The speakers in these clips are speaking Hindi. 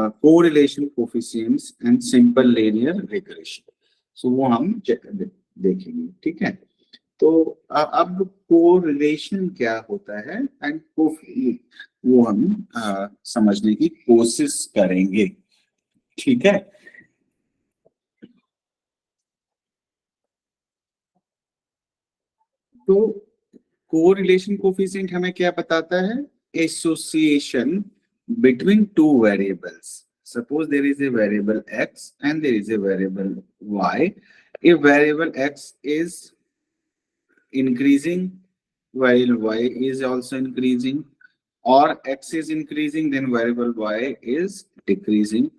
Correlation coefficients and simple linear regression. So वो हम देखेंगे, ठीक है। तो अब कोरिलेशन क्या होता है एंड वो हम समझने की कोशिश करेंगे, ठीक है। तो कोरिलेशन कोफिशिएंट हमें क्या बताता है? Association between two variables. Suppose there is a variable x and there is a variable y. If variable x is increasing while y is also increasing, or x is increasing then variable y is decreasing.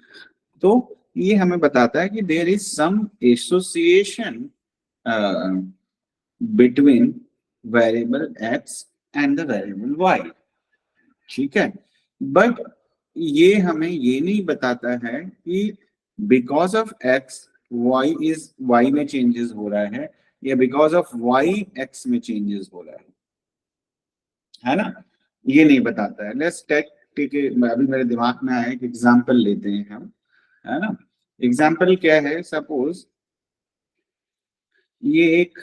तो ये हमें बताता है कि there is some association between variable x and the variable y, ठीक है। बट ये हमें ये नहीं बताता है कि बिकॉज ऑफ एक्स वाई में चेंजेस हो रहा है या बिकॉज ऑफ वाई एक्स में चेंजेस हो रहा है ना, ये नहीं बताता है। लेट्स टेक, ठीक है, अभी मेरे दिमाग में आया एक एग्जांपल लेते हैं हम, है ना। एग्जांपल क्या है? सपोज ये एक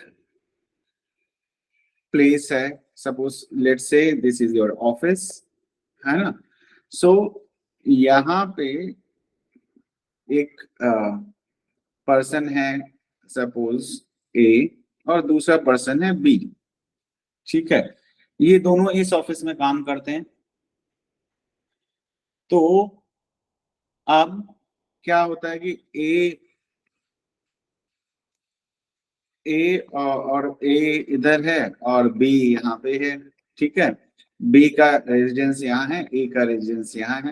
प्लेस है, suppose let's say this is your office, है ना। सो यहाँ पे एक पर्सन है सपोज ए और दूसरा पर्सन है बी, ठीक है। ये दोनों इस ऑफिस में काम करते हैं। तो अब क्या होता है कि ए और ए इधर है और बी यहाँ पे है, ठीक है। बी का रेजिडेंस यहाँ है, ए का रेजिडेंस यहाँ है।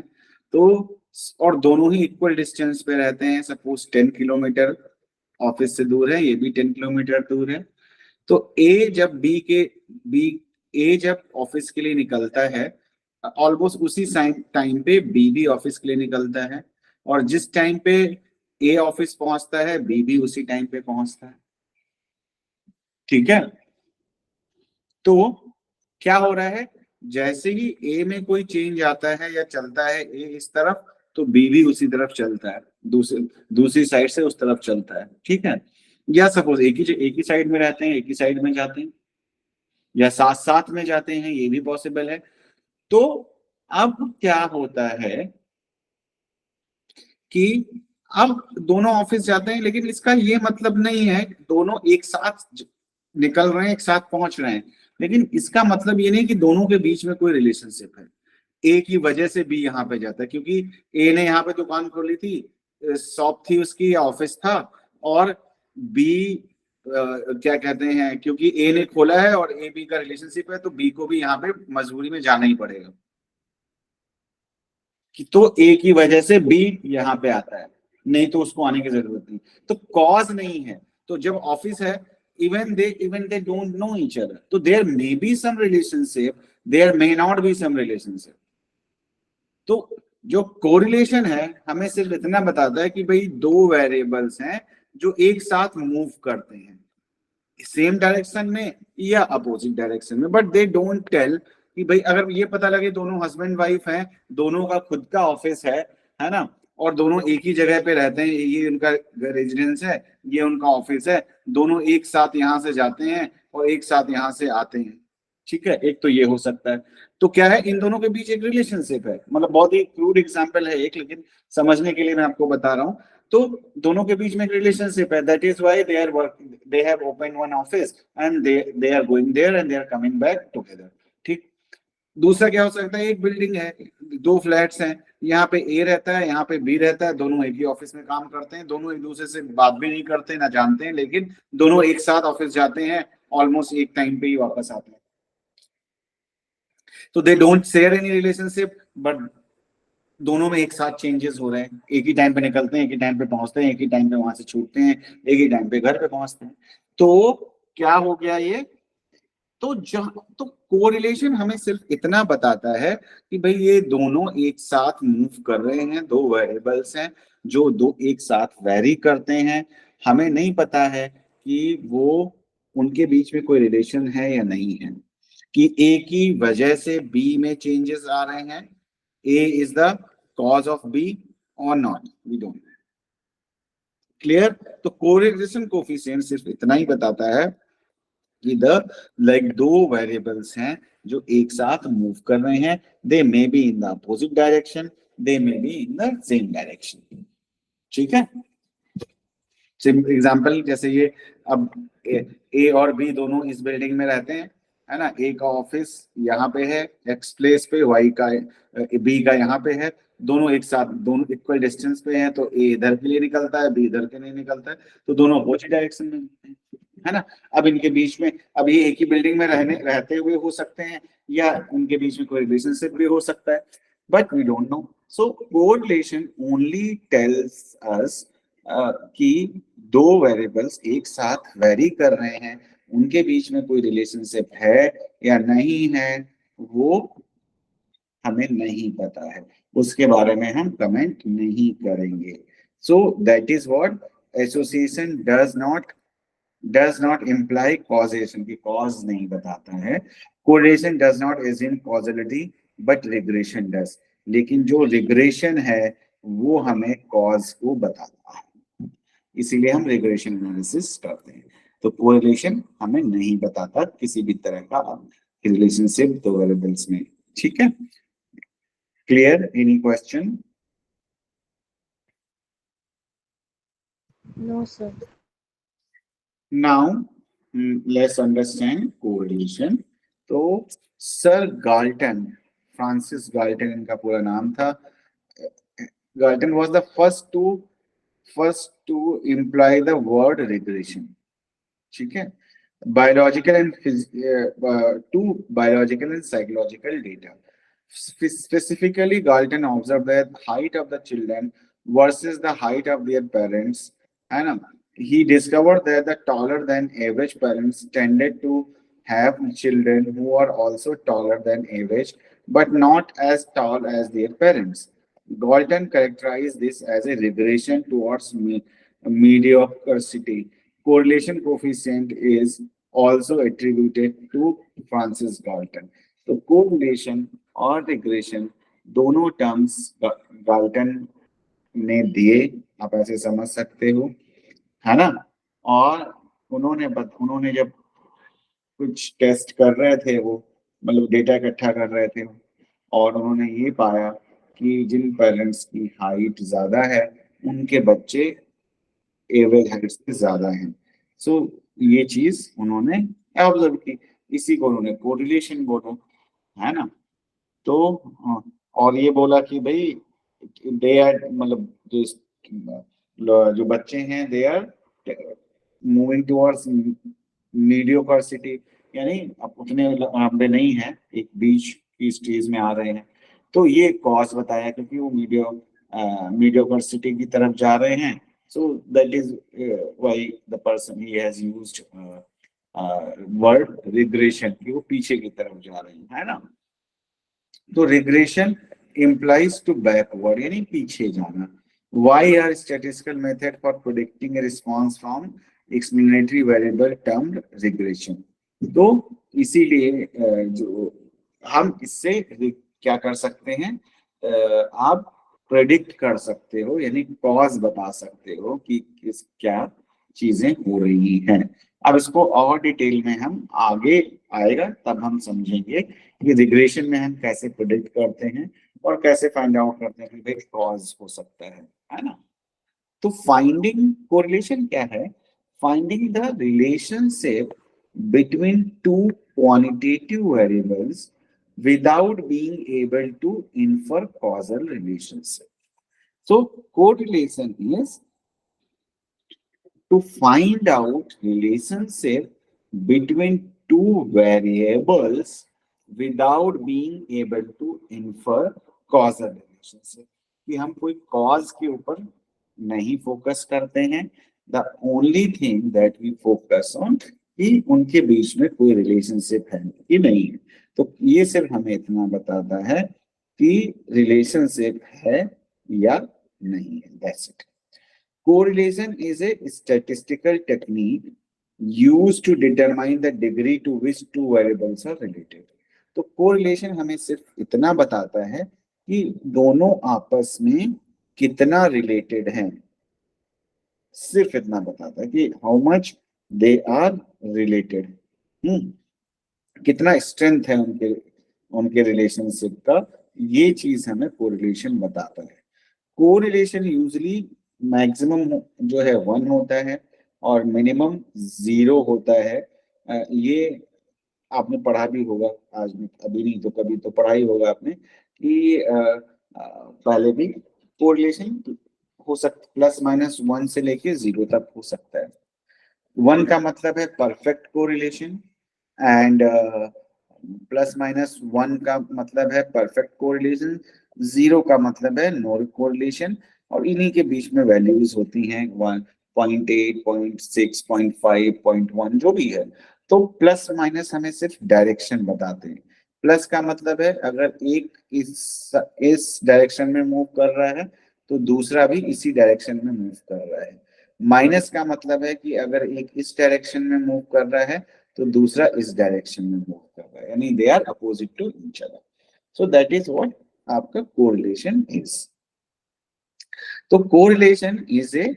तो और दोनों ही इक्वल डिस्टेंस पे रहते हैं, सपोज 10 किलोमीटर ऑफिस से दूर है, ये भी 10 किलोमीटर दूर है। तो बी ए जब ऑफिस के लिए निकलता है, ऑलमोस्ट उसी टाइम पे बी भी ऑफिस के लिए निकलता है, और जिस टाइम पे ए ऑफिस पहुंचता है बी भी उसी टाइम पे पहुंचता है, ठीक है। तो क्या हो रहा है? जैसे ही ए में कोई चेंज आता है या चलता है ए इस तरफ, तो बी भी उसी तरफ चलता है, दूसरी साइड से उस तरफ चलता है, ठीक है। या सपोज एक ही साइड में रहते हैं, एक ही साइड में जाते हैं, या साथ साथ में जाते हैं, ये भी पॉसिबल है। तो अब क्या होता है कि अब दोनों ऑफिस जाते हैं, लेकिन इसका ये मतलब नहीं है दोनों एक साथ निकल रहे हैं, एक साथ पहुंच रहे हैं, लेकिन इसका मतलब ये नहीं कि दोनों के बीच में कोई रिलेशनशिप है। ए की वजह से बी यहाँ पे जाता है, क्योंकि ए ने यहाँ पे दुकान खोली थी, शॉप थी उसकी, ऑफिस था, और बी क्या कहते हैं, क्योंकि ए ने खोला है और ए बी का रिलेशनशिप है, तो बी को भी यहाँ पे मजबूरी में जाना ही पड़ेगा, कि तो ए की वजह से बी यहाँ पे आता है, नहीं तो उसको आने की जरूरत नहीं। तो कॉज नहीं है। तो जब ऑफिस है, even they don't know each other, तो there may be some relationship, there may not be some relationship. तो जो कोरिलेशन है हमें सिर्फ इतना बताता है कि भाई दो वेरिएबल्स हैं जो एक साथ मूव करते हैं सेम डायरेक्शन में या अपोजिट डायरेक्शन में, बट दे डोंट टेल कि भाई अगर ये पता लगे दोनों हस्बैंड वाइफ हैं, दोनों का खुद का ऑफिस है ना, और दोनों एक ही जगह पे रहते हैं, ये उनका रेजिडेंस है, ये उनका ऑफिस है, दोनों एक साथ यहाँ से जाते हैं और एक साथ यहाँ से आते हैं, ठीक है। एक तो ये हो सकता है। तो क्या है, इन दोनों के बीच एक रिलेशनशिप है, मतलब बहुत ही क्रूड एग्जांपल है एक, लेकिन समझने के लिए मैं आपको बता रहा हूँ। तो दोनों के बीच में एक रिलेशनशिप है, that is why they are working, they have open one office and they are going there and they are coming back together, ठीक। दूसरा क्या हो सकता है, एक बिल्डिंग है, दो फ्लैट्स हैं, यहाँ पे ए रहता है, यहाँ पे बी रहता है, दोनों एक ही ऑफिस में काम करते हैं, दोनों एक दूसरे से बात भी नहीं करते, ना जानते हैं, लेकिन दोनों एक साथ ऑफिस जाते हैं, ऑलमोस्ट एक टाइम पे ही वापस आते हैं। तो they don't share any relationship, but दोनों में एक साथ चेंजेस हो रहे हैं, एक ही टाइम पे निकलते हैं, एक ही टाइम पे पहुंचते हैं, एक ही टाइम पे वहां से छूटते हैं, एक ही टाइम पे घर पे पहुंचते हैं। तो क्या हो गया ये? तो तो कोरिलेशन हमें सिर्फ इतना बताता है कि भाई ये दोनों एक साथ मूव कर रहे हैं, दो वेरिएबल्स हैं जो दो एक साथ वेरी करते हैं। हमें नहीं पता है कि वो उनके बीच में कोई रिलेशन है या नहीं है, कि ए की वजह से बी में चेंजेस आ रहे हैं, A is the cause of B, or not, we don't know. Clear? तो कोरिलेशन कोफिशिएंट सिर्फ इतना ही बताता है कि दो वेरिएबल्स हैं जो एक साथ मूव कर रहे हैं, they may be in the opposite direction, they may be in the same direction. ठीक है, एग्जाम्पल जैसे ये, अब ए और बी दोनों इस बिल्डिंग में रहते हैं, है ना, ए का ऑफिस यहाँ पे है एक्स प्लेस पे, वाई का बी का यहाँ पे है, दोनों एक साथ, दोनों इक्वल डिस्टेंस पे हैं, तो ए इधर के लिए निकलता है, बी इधर के लिए निकलता है, तो दोनों अपोजिट डायरेक्शन में हैं, है ना। अब इनके बीच में, अब ये एक ही बिल्डिंग में रहते हुए हो सकते हैं, या उनके बीच में कोई रिलेशनशिप भी हो सकता है, but we don't know. So correlation only tells us कि दो वेरिएबल्स एक साथ वेरी कर रहे हैं, उनके बीच में कोई रिलेशनशिप है या नहीं है वो हमें नहीं पता है, उसके बारे में हम कमेंट नहीं करेंगे। सो that is what association does not imply causation, की कॉज नहीं बताता है। Correlation does not assume causality but regression does, लेकिन जो रिग्रेशन है वो हमें कॉज को बताता है, इसीलिए हम रिग्रेशन एनालिसिस करते हैं। तो कोरिलेशन हमें नहीं बताता किसी भी तरह का रिलेशनशिप दो वेरिएबल्स में। ठीक है, clear? Any question? No, sir. Now let's understand correlation. तो सर गाल्टन, फ्रांसिस गाल्टन इनका पूरा नाम था। Galton was the first to imply the word regression. ठीक है, biological and to biological and psychological data. Specifically, Galton observed that height of the children versus the height of their parents, and he discovered that the taller than average parents tended to have children who are also taller than average, but not as tall as their parents. Galton characterized this as a regression towards mediocrity. Correlation coefficient is also attributed to Francis Galton. तो कोरिलेशन और रिग्रेशन दोनों टर्म्स गाल्टन ने दिए, आप ऐसे समझ सकते हो, है ना। और उन्होंने जब कुछ टेस्ट कर रहे थे, वो मतलब डेटा इकट्ठा कर रहे थे, और उन्होंने ये पाया कि जिन पेरेंट्स की हाइट ज्यादा है उनके बच्चे एवरेज हाइट से ज्यादा हैं। सो ये चीज उन्होंने ऑब्जर्व की, इसी को उन्होंने कोरिलेशन बोला, है ना। तो और ये बोला कि भाई दे आर, मतलब जो बच्चे हैं they are moving towards mediocrity, यानी अब उतने लंबे नहीं है, एक बीच की स्टेज में आ रहे हैं। तो ये कॉज बताया क्योंकि वो मीडियोक्रिटी की तरफ जा रहे हैं। So that is why the person he has used word regression, कि वो पीछे की तरफ जा रहे हैं, है ना। तो regression implies to backward, यानी पीछे जाना। Why are statistical method for predicting a response from explanatory variable termed regression? तो इसीलिए जो हम इससे क्या कर सकते हैं, आप प्रेडिक्ट कर सकते हो, यानी कॉज बता सकते हो कि क्या चीजें हो रही हैं। अब इसको और डिटेल में हम आगे आएगा तब हम समझेंगे कि रिग्रेशन में हम कैसे प्रेडिक्ट करते हैं और कैसे फाइंड आउट करते हैं कि भाई कॉज हो सकता है ना। तो फाइंडिंग कोरिलेशन क्या है? Finding the relationship between to quantitative variables without being able to infer causal relationship. So correlation is to find out relationship between two variables without being able to infer causal relationship. कि हम कोई cause के ऊपर नहीं फोकस करते हैं, the only thing that we focus on कि उनके बीच में कोई रिलेशनशिप है कि नहीं है। तो ये सिर्फ हमें इतना बताता है कि रिलेशनशिप है या नहीं है, that's it. Correlation is A statistical technique used to determine the degree to which two variables are related. तो कोरिलेशन हमें सिर्फ इतना बताता है कि दोनों आपस में कितना रिलेटेड हैं, सिर्फ इतना बताता है कि how much they are related. कितना स्ट्रेंथ है उनके उनके रिलेशनशिप का, ये चीज हमें कोरिलेशन बताता है। कोरिलेशन यूजली मैक्सिमम जो है 1 होता है और मिनिमम 0 होता है। ये आपने पढ़ा भी होगा, आज भी अभी नहीं तो कभी तो पढ़ा ही होगा आपने कि पहले भी कोरिलेशन हो सकता +-1 से लेके 0 तक हो सकता है। 1 का मतलब है परफेक्ट कोरिलेशन एंड +-1 का मतलब है परफेक्ट कोरिलेशन, 0 का मतलब है नो कोरिलेशन, और इन्हीं के बीच में वैल्यूज होती हैं 1.8, 0.6, 0.5, 0.1 जो भी है। तो प्लस माइनस हमें सिर्फ डायरेक्शन बताते हैं। प्लस का मतलब है अगर एक इस डायरेक्शन में मूव कर रहा है तो दूसरा भी इसी डायरेक्शन में मूव कर रहा है। माइनस का मतलब है कि अगर एक इस डायरेक्शन में मूव कर रहा है तो दूसरा इस डायरेक्शन में मूव कर रहा है, यानी they are opposite to each other. So that is what आपका कोरिलेशन इज। तो correlation is a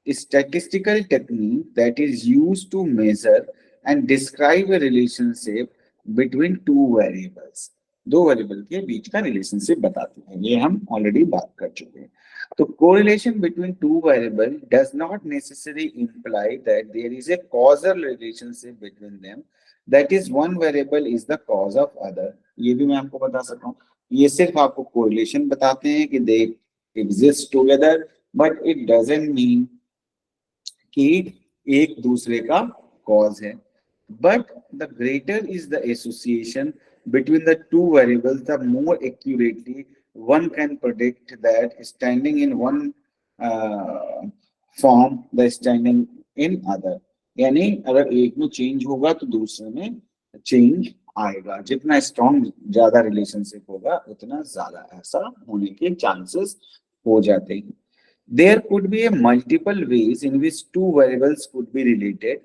statistical technique that is used to measure and describe a relationship between two variables। दो वेरिएबल के बीच का रिलेशनशिप बताते हैं, ये हम ऑलरेडी बात कर चुके हैं। तो correlation between two variable does not necessarily imply that there is a causal relationship between them, that is one variable is the cause of other। ये भी मैं आपको बता सकता हूँ, ये सिर्फ आपको correlation बताते हैं कि they exist together, but it doesn't mean कि एक दूसरे का कॉज है। But the greater is the association between the two variables the more accurately one can predict that standing in one form the standing in other. यानी अगर एक में चेंज होगा तो दूसरे में चेंज आएगा, जितना स्ट्रॉन्ग ज्यादा रिलेशनशिप होगा उतना ज्यादा ऐसा होने के चांसेस हो जाते हैं। There could be a multiple ways in which two variables could be related।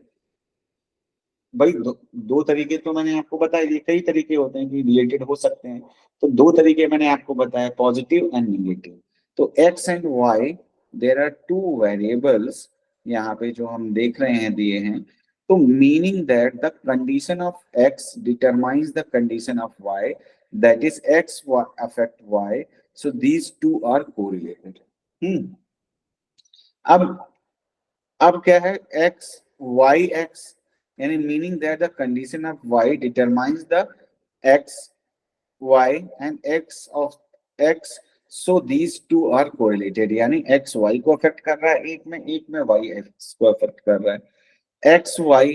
भाई दो तरीके तो मैंने आपको बताया, ये कई तरीके होते हैं कि रिलेटेड हो सकते हैं। तो दो तरीके मैंने आपको बताया, पॉजिटिव एंड नेगेटिव। तो x and y there are two variables यहाँ पे जो हम देख रहे हैं दिए हैं। तो meaning that the condition of x determines the condition of y, that is x affect y, so these two are correlated. अब क्या है x y x, यानी meaning that the condition of y determines the x y and x of x, so these two are correlated. यानी x y को अफेक्ट कर रहा है एक में y x को अफेक्ट कर रहा है। x y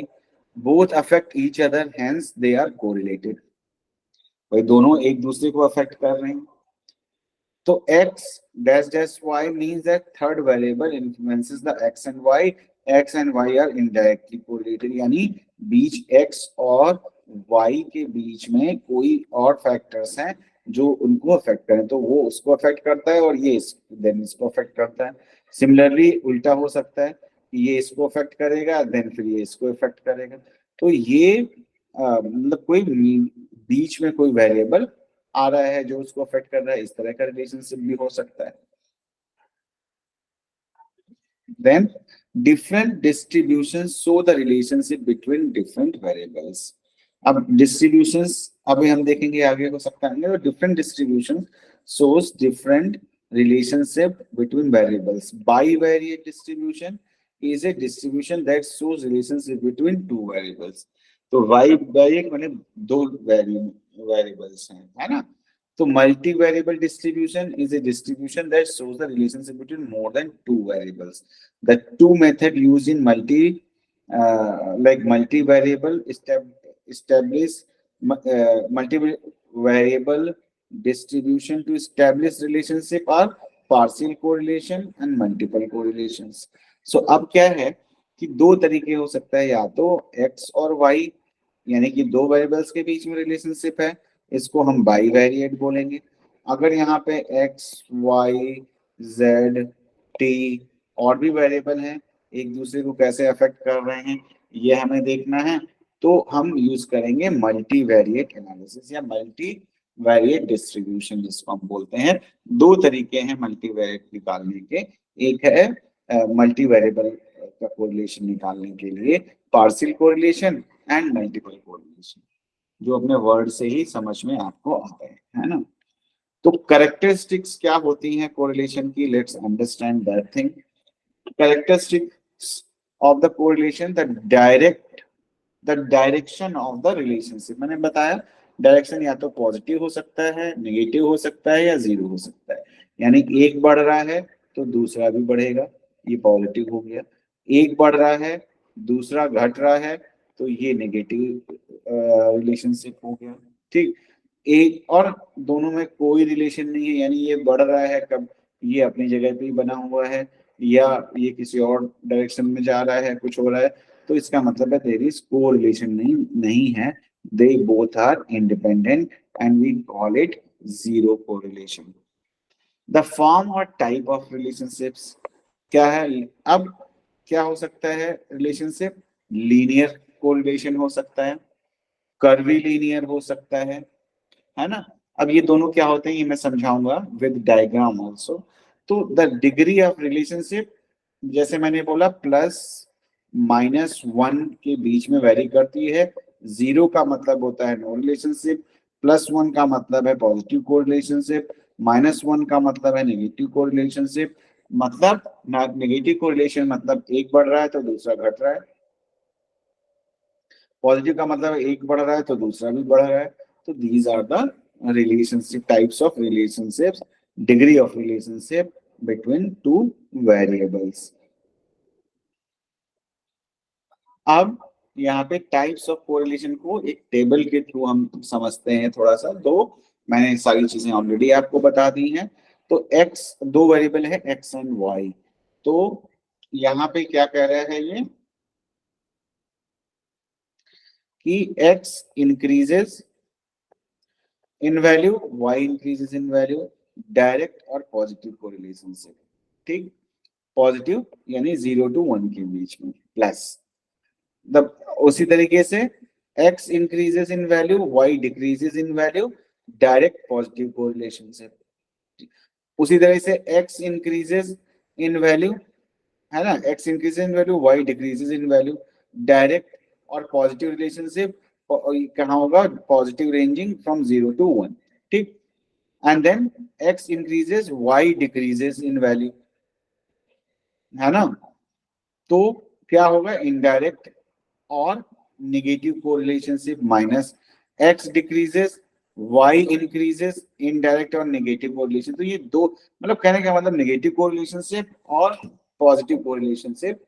both affect each other, hence they are correlated. भाई दोनों एक दूसरे को अफेक्ट कर रहे हैं। तो x dash dash y means that third variable influences the x and y, x and y are indirectly correlated। यानी बीच x और y के बीच में कोई और फैक्टर्स हैं जो उनको अफेक्ट करें, तो वो उसको अफेक्ट करता है और ये देन इसको अफेक्ट करता है। सिमिलरली उल्टा हो सकता है कि ये इसको अफेक्ट करेगा देन फिर ये इसको अफेक्ट करेगा। तो ये मतलब कोई बीच में कोई वेरिएबल आ रहा है जो उसको अफेक्ट कर रहा है, इस तरह का रिलेशनशिप भी हो सकता है। Then different distribution show the relationship between different variables. अब डिस्ट्रीब्यूशंस अभी हम देखेंगे आगे हो सकता है, तो different distribution shows different relationship between variables। Bivariate distribution is a distribution that shows relationship between two variables। तो bivariate माने दो variables हैं, है ना। तो multivariable distribution is a distribution that shows the relationship between more than two variables। The two method used in like multivariable establish multivariable distribution to establish relationship are partial correlation and multiple correlations। so अब क्या है कि दो तरीके हो सकता है, या तो x और y यानी कि दो वेरिएबल्स के बीच में रिलेशनशिप है, इसको हम बाईवेरिएट बोलेंगे। अगर यहाँ पे x y z t और भी वेरिएबल हैं, एक दूसरे को कैसे अफेक्ट कर रहे हैं ये हमें देखना है, तो हम यूज करेंगे मल्टीवेरिएट एनालिसिस या मल्टी वेरिएट डिस्ट्रीब्यूशन जिसको हम बोलते हैं। दो तरीके हैं मल्टीवेरिएट निकालने के, एक है मल्टी वेरिएबल का कोरिलेशन निकालने के लिए partial correlation and multiple correlation, जो अपने वर्ड से ही समझ में आपको आता है ना। तो कैरेक्टरिस्टिक्स क्या होती हैं कोरिलेशन की, let's understand that thing. Characteristics of the correlation, the direction of the relationship. मैंने बताया डायरेक्शन या तो पॉजिटिव हो सकता है, नेगेटिव हो सकता है, या जीरो हो सकता है। यानी एक बढ़ रहा है तो दूसरा भी बढ़ेगा, ये पॉजिटिव हो गया। एक बढ़ रहा है, दूसरा घट रहा है, तो ये नेगेटिव रिलेशनशिप हो गया। ठीक, एक और दोनों में कोई रिलेशन नहीं है, यानी ये बढ़ रहा है कब, ये अपनी जगह पे ही बना हुआ है, या ये किसी और डायरेक्शन में जा रहा है, कुछ हो रहा है, तो इसका मतलब है देयर इज कोरिलेशन नहीं है। They both are independent and we call it zero correlation. The form और टाइप ऑफ रिलेशनशिप्स क्या है। अब क्या हो सकता है रिलेशनशिप, लीनियर कोरिलेशन हो सकता है, कर्वी लीनियर हो सकता है ना। अब ये दोनों क्या होते हैं ये मैं समझाऊंगा विद डायग्राम ऑल्सो। तो द डिग्री ऑफ रिलेशनशिप, जैसे मैंने बोला प्लस माइनस वन के बीच में वेरी करती है। जीरो का मतलब होता है नो रिलेशनशिप, प्लस वन का मतलब है पॉजिटिव कोरिलेशनशिप, माइनस वन का मतलब है नेगेटिव कोरिलेशनशिप। मतलब नेगेटिव कोरिलेशन मतलब एक बढ़ रहा है तो दूसरा घट रहा है, पॉजिटिव का मतलब एक बढ़ रहा है तो दूसरा भी बढ़ रहा है। तो these are the relationship types of relationships, degree of relationship between two variables. अब यहाँ पे टाइप्स ऑफ कोरिलेशन को एक टेबल के थ्रू हम समझते हैं थोड़ा सा। तो मैंने सारी चीजें ऑलरेडी आपको बता दी हैं। तो एक्स, दो वेरिएबल है एक्स एंड वाई। तो यहाँ पे क्या कह रहा है ये कि x increases in value, y increases in value, direct और पॉजिटिव कोरिलेशन से। ठीक, पॉजिटिव यानी 0 to 1 के बीच में, प्लस द उसी तरीके से x increases in value, y decreases in value, direct positive correlation से। उसी तरह से x इंक्रीजेस इन वैल्यू, है ना, x increases in value, y decreases in value, direct और पॉजिटिव रिलेशनशिप कहाँ होगा, पॉजिटिव रेंजिंग फ्रॉम 0 to 1। ठीक, and then x increases, y decreases in value, है ना। तो क्या होगा, इनडायरेक्ट और negative correlationship minus, x decreases, y increases, indirect और नेगेटिव कोरिलेशन। तो ये दो, मतलब कहने का मतलब नेगेटिव कोरिलेशनशिप और पॉजिटिव कोरिलेशनशिप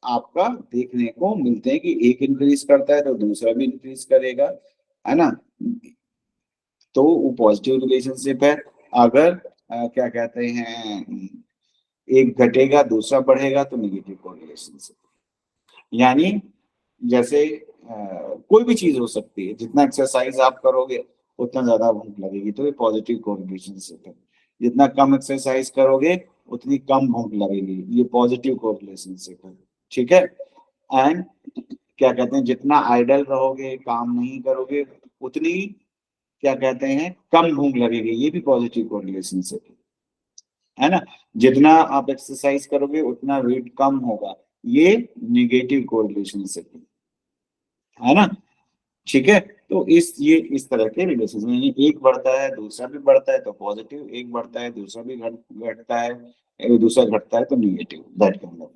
आपका देखने को मिलते हैं कि एक इंक्रीज करता है तो दूसरा भी इंक्रीज करेगा, है ना। तो वो पॉजिटिव रिलेशनशिप है। अगर क्या कहते हैं एक घटेगा दूसरा बढ़ेगा तो नेगेटिव कोरिलेशनशिप। यानी जैसे कोई भी चीज हो सकती है, जितना एक्सरसाइज आप करोगे उतना ज्यादा भूख लगेगी, तो ये पॉजिटिव कोरिलेशनशिप है। जितना कम एक्सरसाइज करोगे उतनी कम भूख लगेगी, ये पॉजिटिव कोरिलेशनशिप है। ठीक है। एंड क्या कहते हैं जितना आइडल रहोगे, काम नहीं करोगे, उतनी क्या कहते हैं कम भूख लगेगी, ये भी पॉजिटिव कोरिलेशनशिप है ना। जितना आप एक्सरसाइज करोगे उतना वेट कम होगा, ये नेगेटिव कोरिलेशनशिप है ना। ठीक है। तो इस तरह के रिलेशन में एक बढ़ता है दूसरा भी बढ़ता है तो पॉजिटिव, एक बढ़ता है दूसरा भी घटता है, दूसरा घटता है तो negative, that kind of.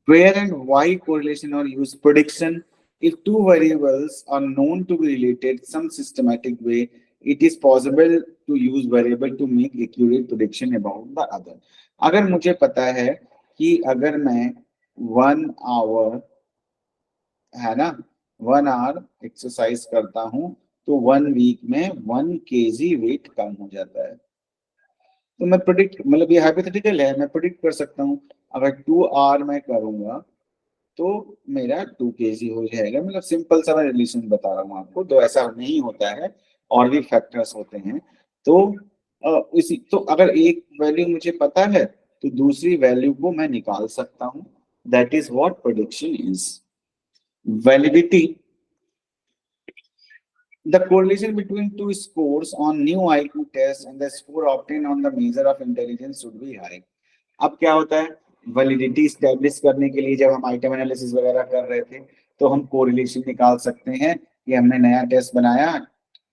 Where and why correlation or use prediction? If two variables are known to be related some systematic way, it is possible to use variable to make accurate prediction about the other. अगर मुझे पता है कि अगर मैं 1 आवर, है ना, 1 आवर एक्सरसाइज करता हूं तो 1 वीक में 1 kg वेट कम हो जाता है। तो मैं प्रिडिक्ट, मतलब ये हाइपोथेटिकल है, मैं प्रिडिक्ट कर सकता हूँ अगर 2 आवर मैं करूंगा तो मेरा 2 kg हो जाएगा। मतलब सिंपल सा मैं रिलेशन बता रहा हूँ आपको, तो ऐसा नहीं होता है, और भी फैक्टर्स होते हैं। तो इसी तो अगर एक वैल्यू मुझे पता है तो दूसरी वैल्यू को मैं निकाल सकता हूँ, that is what prediction is. Validity The correlation between two scores on new IQ test and the score obtained on the measure of intelligence should be high. अब क्या होता है, वैलिडिटी स्टैब्लिश करने के लिए जब हम आइटम एनालिसिस वगैरह कर रहे थे तो हम कोरिलेशन निकाल सकते हैं कि हमने नया टेस्ट बनाया,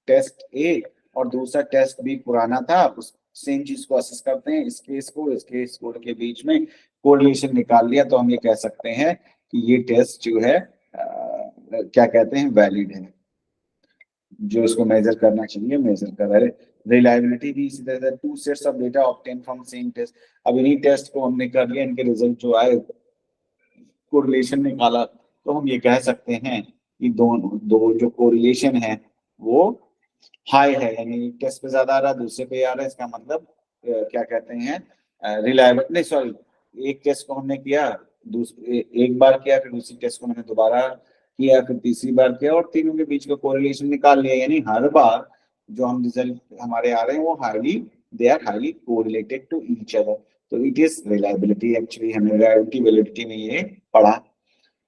टेस्ट ए, और दूसरा टेस्ट भी पुराना था, उस सेम चीज को असेस करते हैं, इसके स्कोर के बीच में कोरिलेशन निकाल लिया तो हम ये कह सकते हैं कि ये टेस्ट जो है क्या कहते हैं, वैलिड है, जो इसको मेजर करना चाहिए मेजर कर रहा है। रिलायबिलिटी भी इसी तरह से, two sets of data obtain from same test, अब इन्हीं टेस्ट को हमने कर लिया, इनके रिजल्ट जो आए, कोरिलेशन निकाला, तो हम ये कह सकते हैं कि दोनों दो जो कोरिलेशन है वो हाई है, यानी एक टेस्ट पे ज्यादा आ रहा है, दूसरे पे आ रहा है, इसका मतलब क्या कहते हैं, रिलायबल नहीं, सॉरी, एक टेस्ट को हमने किया, एक बार किया, फिर दूसरी टेस्ट को मैंने दोबारा किया, फिर तीसरी बार किया, और तीनों के बीच का कोरिलेशन निकाल लिया, यानी हर बार जो हम रिजल्ट हमारे आ रहे हैं वो they are highly correlated to each other, तो इट इज रिलायबिलिटी। एक्चुअली हमने रिलायबिलिटी वैलिडिटी में ये पढ़ा।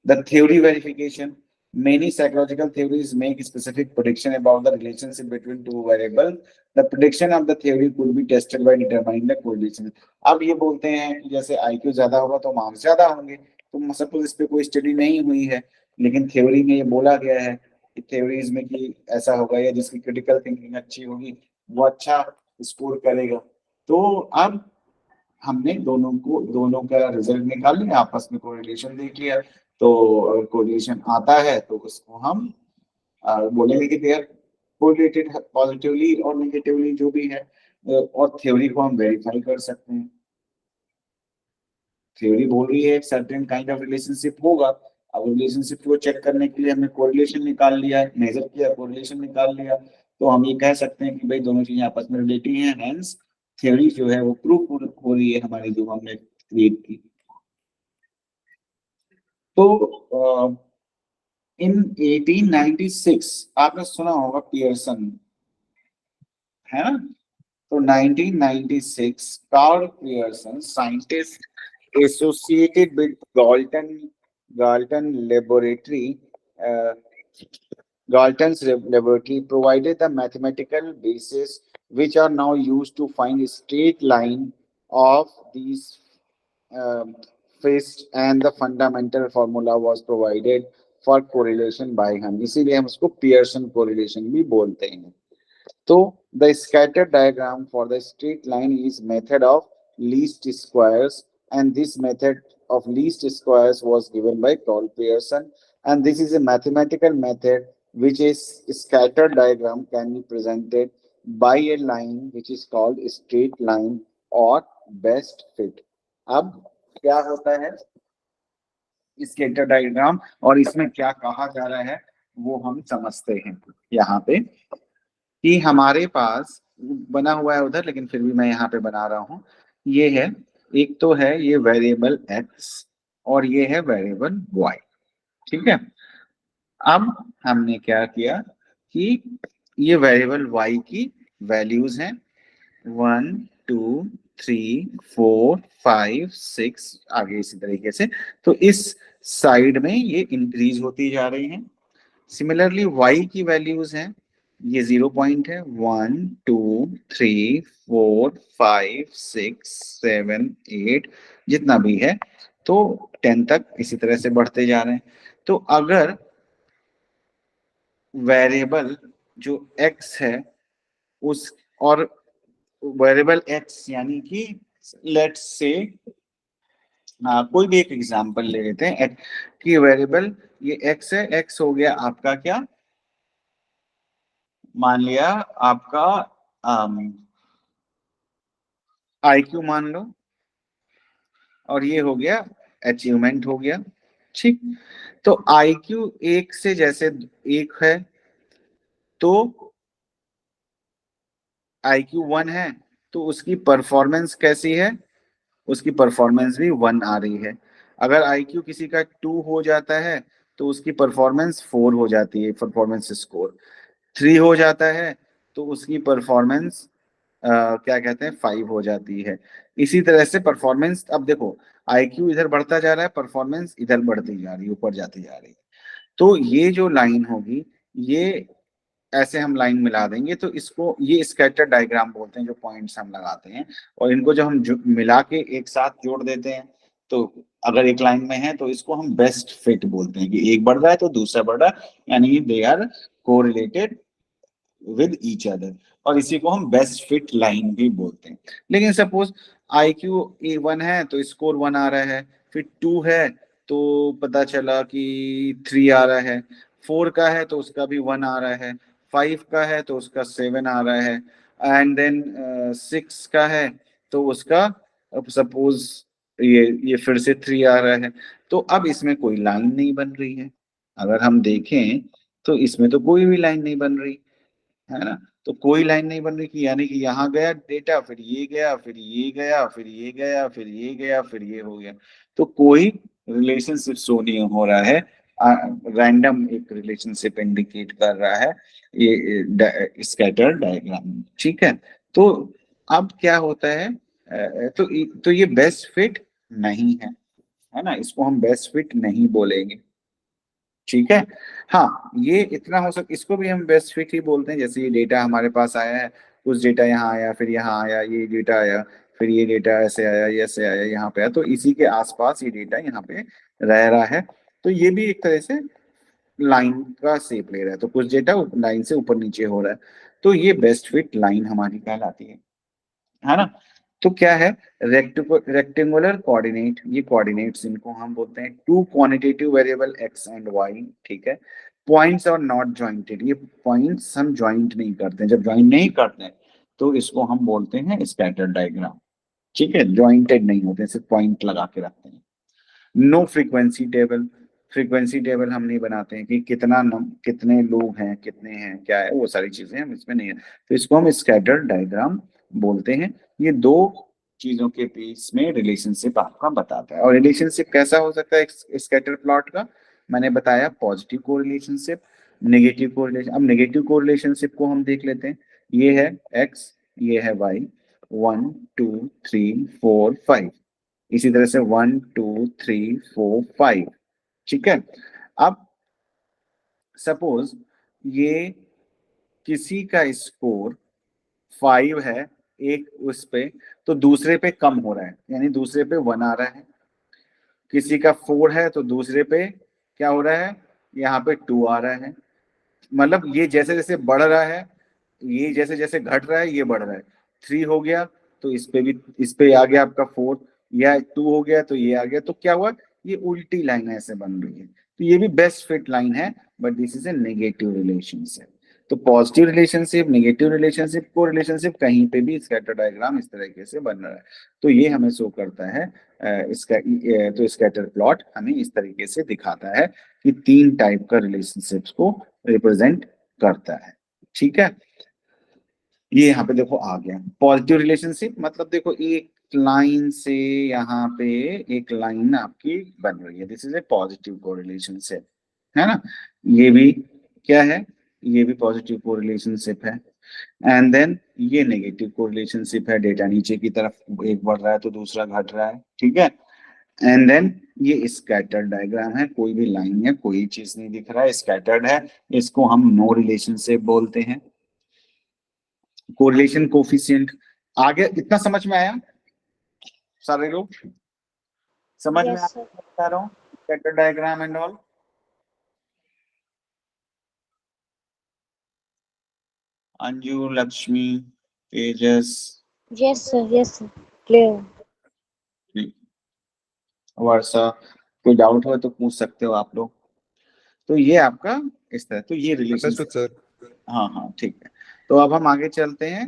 The theory verification, many psychological theories make specific prediction about the relationship between two variables. The prediction of the theory could be tested by determining the correlation. अब ये बोलते हैं कि जैसे IQ ज्यादा होगा तो मार्क्स ज्यादा होंगे, तो सपोज इस पे कोई स्टडी नहीं हुई है, लेकिन थ्योरी में ये बोला गया है कि थ्योरीज में कि ऐसा होगा, या जिसकी क्रिटिकल थिंकिंग अच्छी होगी वो अच्छा स्कोर करेगा। तो अब हमने दोनों का रिजल्ट निकाल लिया, आपस में कोरिलेशन देख लिया, तो अगर कोरिलेशन आता है तो उसको हम बोलेंगे कि दे आर कोरिलेटेड पॉजिटिवली और नेगेटिवली जो भी है, और थ्योरी को हम वेरीफाई कर सकते हैं। थ्योरी बोल रही है एक सर्टेन काइंड ऑफ रिलेशनशिप होगा, अब रिलेशनशिप को चेक करने के लिए हमने कोरिलेशन निकाल लिया, मेजर किया, कोरिलेशन निकाल लिया, तो हम ये कह सकते हैं कि भाई दोनों चीजें आपस में रिलेटेड हैं, हेंस थ्योरी जो है वो प्रूफ हो रही है हमारी, जो हमने क्रिएट की। तो इन 1896 आपने सुना होगा पियर्सन, है ना, तो 1996 Karl Pearson, scientist associated with Galton laboratory, Galton's laboratory provided the mathematical basis which are now used to find a straight line of these faced, and the fundamental formula was provided for correlation by him. इसीलिए हम उसको पियर्सन correlation भी बोलते हैं। तो the scatter diagram for the straight line is method of least squares, and this method of least squares was given by Carl Pearson, and this is a mathematical method which is scatter diagram can be presented by a line which is called straight line or best fit. अब क्या होता है स्केटर डायग्राम, और इसमें क्या कहा जा रहा है वो हम समझते हैं यहाँ पे, कि हमारे पास बना हुआ है उधर, लेकिन फिर भी मैं यहाँ पे बना रहा हूँ। ये है, एक तो है ये वेरिएबल x और ये है वेरिएबल y, ठीक है। अब हमने क्या किया कि ये वेरिएबल y की वैल्यूज हैं 1 2 3 4 5 6 आगे इसी तरीके से, तो इस साइड में ये इंक्रीज होती जा रही हैं। सिमिलरली y की वैल्यूज हैं, ये 0 पॉइंट है 1 2 3 4 5 6 7 8 जितना भी है, तो 10 तक इसी तरह से बढ़ते जा रहे हैं। तो अगर वेरिएबल जो x है उस, और वेरिएबल x यानी कि लेट्स से कोई भी एक एग्जांपल ले लेते हैं कि वेरिएबल ये x है, x हो गया आपका क्या, मान लिया आपका IQ मान लो, और ये हो गया अचीवमेंट हो गया, ठीक। तो IQ एक से जैसे एक है तो IQ 1 है तो उसकी परफॉर्मेंस कैसी है, उसकी परफॉर्मेंस भी 1 आ रही है। अगर IQ किसी का 2 हो जाता है तो उसकी परफॉर्मेंस 4 हो जाती है, परफॉर्मेंस स्कोर 3 हो जाता है तो उसकी परफॉर्मेंस क्या कहते हैं 5 हो जाती है। इसी तरह से परफॉर्मेंस, अब देखो IQ इधर बढ़ता जा रहा है, परफॉर्मेंस इधर बढ़ती जा रही है, ऊपर जाती जा रही है। तो ये जो लाइन होगी ये ऐसे हम लाइन मिला देंगे तो इसको ये स्कैटर डायग्राम बोलते हैं, जो पॉइंट्स हम लगाते हैं और इनको जब हम मिला के एक साथ जोड़ देते हैं तो अगर एक लाइन में है तो इसको हम बेस्ट फिट बोलते हैं कि एक बढ़ रहा है तो दूसरा बढ़ रहा है, यानी they are correlated with each other, और इसी को हम बेस्ट फिट लाइन भी बोलते हैं। लेकिन सपोज IQ A1 है तो स्कोर 1 आ रहा है, फिर 2 है तो पता चला कि 3 आ रहा है, 4 का है तो उसका भी 1 आ रहा है, 5 का है तो उसका 7 आ रहा है, एंड देन 6 का है तो उसका सपोज ये फिर से 3 आ रहा है। तो अब इसमें कोई लाइन नहीं बन रही है, अगर हम देखें तो इसमें तो कोई भी लाइन नहीं बन रही है ना। तो कोई लाइन नहीं बन रही कि यानी कि यहाँ गया डेटा, फिर ये गया, फिर ये गया, फिर ये गया, फिर ये गया, फिर ये हो गया, तो कोई रिलेशनशिप शो नहीं हो रहा है। रैंडम एक रिलेशनशिप इंडिकेट कर रहा है ये स्कैटर डायग्राम, ठीक है। तो अब क्या होता है, तो ये बेस्ट फिट नहीं है ना, इसको हम बेस्ट फिट नहीं बोलेंगे, ठीक है। हाँ, ये इतना हो सक इसको भी हम बेस्ट फिट ही बोलते हैं। जैसे ये डेटा हमारे पास आया है, कुछ डेटा यहाँ आया, फिर यहाँ आया, ये डेटा आया, फिर ये डेटा ऐसे आया, ये ऐसे आया, यहाँ पे आया, तो इसी के आसपास ये डेटा यहाँ पे रह रहा है। तो ये भी एक तरह से लाइन का शेप ले रहा है, तो कुछ डेटा लाइन से ऊपर नीचे हो रहा है, तो ये बेस्ट फिट लाइन हमारी कहलाती है ना। तो क्या है, रेक्टेंगुलर कोऑर्डिनेट, ये कोऑर्डिनेट्स इनको हम बोलते हैं two quantitative variable x and y, ठीक है। पॉइंट्स आर नॉट जॉइंटेड, ये पॉइंट्स हम जॉइंट नहीं करते, जब जॉइंट नहीं करते तो इसको हम बोलते हैं स्कैटर डायग्राम, ठीक है। जॉइंटेड नहीं होते, सिर्फ पॉइंट लगा के रखते हैं। No frequency table, frequency table हम नहीं बनाते हैं कि कितने लोग हैं, कितने हैं, क्या है, वो सारी चीजें हम इसमें नहीं है, तो इसको हम स्कैटर डायग्राम बोलते हैं। ये दो चीजों के बीच में रिलेशनशिप आपका बताता है। और रिलेशनशिप कैसा हो सकता है स्कैटर प्लॉट का, मैंने बताया पॉजिटिव कोरिलेशनशिप, नेगेटिव कोरिलेशन। अब नेगेटिव कोरिलेशनशिप को हम देख लेते हैं, ये है x, ये है y, 1 2 3 4 5, इसी तरह से 1 2 3 4 5, ठीक है। अब सपोज ये किसी का स्कोर 5 है एक उस पे, तो दूसरे पे कम हो रहा है, यानी दूसरे पे 1 आ रहा है। किसी का 4 है तो दूसरे पे क्या हो रहा है, यहाँ पे 2 आ रहा है। मतलब ये जैसे जैसे बढ़ रहा है, ये जैसे जैसे घट रहा है, ये बढ़ रहा है। 3 हो गया तो इस पे भी, इस पे आ गया आपका 4, या 2 हो गया तो ये आ गया, तो क्या हुआ, ये उल्टी लाइन ऐसे बन रही है, तो ये भी बेस्ट फिट लाइन है, but this is a negative relationship. तो पॉजिटिव रिलेशनशिप, नेगेटिव रिलेशनशिप, को रिलेशनशिप कहीं पे भी स्कैटर डायग्राम इस तरीके से बन रहा है, तो ये हमें शो करता है इसका। तो स्कैटर प्लॉट हमें इस तरीके से दिखाता है कि 3 टाइप का रिलेशनशिप्स को रिप्रेजेंट करता है, ठीक है। ये यहाँ पे देखो आ गया पॉजिटिव रिलेशनशिप, मतलब देखो एक लाइन से यहाँ पे एक लाइन आपकी बन रही है, दिस इज ए पॉजिटिव कोरिलेशनशिप, है ना। ये भी क्या है, ये भी पॉजिटिव कोरिलेशनशिप है। एंड देन ये नेगेटिव कोरिलेशनशिप है, डेटा नीचे की तरफ एक बढ़ रहा है तो दूसरा घट रहा है, ठीक है। एंड देन ये स्कैटर्ड डायग्राम है, कोई भी लाइन है, कोई चीज नहीं दिख रहा है, स्कैटर्ड है, इसको हम नो रिलेशनशिप बोलते हैं। कोरिलेशन कोफिशिएंट, आगे इतना समझ में आया सारे लोग, समझ में Yes, sir. आ रहा हूँ scatter diagram and all. Anju, Lakshmi, Tejas, Yes, sir. Yes, sir. Clear. वर्षा, कोई डाउट हो तो पूछ सकते हो आप लोग। तो ये आपका इस तरह, तो ये रिलेशनशिप, Understood, sir. हाँ हाँ ठीक है। तो अब हम आगे चलते हैं,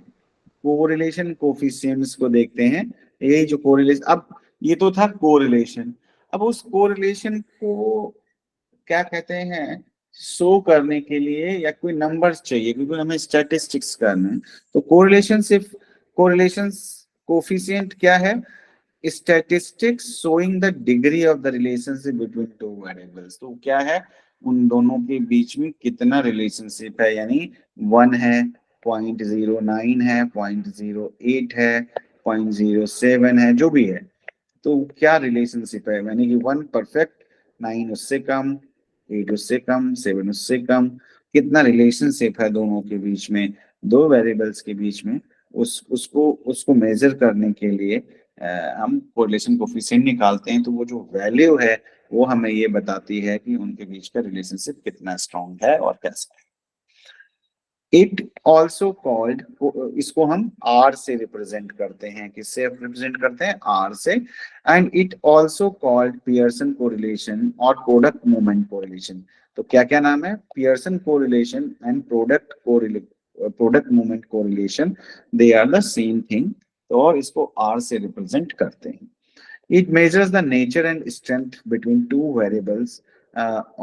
कोरिलेशन कोफिशिएंट्स को देखते हैं। ये जो कोरिलेशन, अब ये तो था कोरिलेशन, अब उस कोरिलेशन को क्या कहते हैं, शो करने के लिए या कोई नंबर्स चाहिए, क्योंकि हमें स्टैटिस्टिक्स करना है। तो कोरिलेशन सिर्फ, कोरिलेशन कोफिशिएंट क्या है, statistics showing the degree of the relationship between two variables. तो क्या है, उन दोनों के बीच में कितना रिलेशनशिप है, यानी 1 है, 0.09 है, 0.08 है, 0.07 है, जो भी है, तो क्या रिलेशनशिप है, यानी कि 1 परफेक्ट, 9 उससे कम, 8 उससे कम, 7 उससे कम, कितना रिलेशनशिप है दोनों के बीच में, दो वेरिएबल्स के बीच में, उसको मेजर करने के लिए हम कोरिलेशन कोफिशिएंट निकालते हैं। तो वो जो वैल्यू है वो हमें ये बताती है कि उनके बीच का रिलेशनशिप कितना स्ट्रांग है और कैसा है। इट ऑल्सो कॉल्ड, इसको हम आर से रिप्रेजेंट करते हैं, किससे रिप्रेजेंट करते हैं, आर से। And it also called Pearson correlation और प्रोडक्ट मूवमेंट कोरिलेशन। तो क्या क्या नाम है, Pearson correlation and product movement correlation, they are the same thing. तो और इसको आर से रिप्रेजेंट करते हैं। It measures the nature and strength between two variables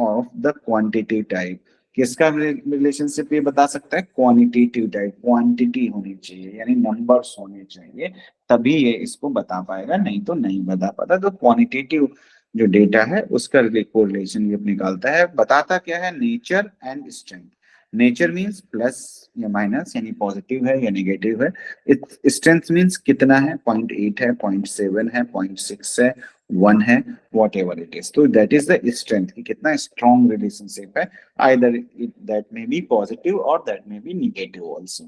of the quantity type. किसका रिलेशनशिप ये बता सकता है, क्वांटिटेटिव टाइप, क्वांटिटी होनी चाहिए यानी नंबर्स होने चाहिए, तभी ये इसको बता पाएगा, नहीं तो नहीं बता पाता। तो क्वांटिटेटिव जो डेटा है उसका कोरिलेशन ये निकालता है। बताता क्या है, nature and strength. Nature means plus या माइनस यानी पॉजिटिव है या नेगेटिव है। स्ट्रेंथ मीन्स कितना है, 0.8 है, 0.7 है, 0.6 है, 1 है, वॉट एवर इट इज। तो दैट इज द स्ट्रेंथ, कि कितना स्ट्रॉन्ग रिलेशनशिप है। Either that may be positive और that may be negative also.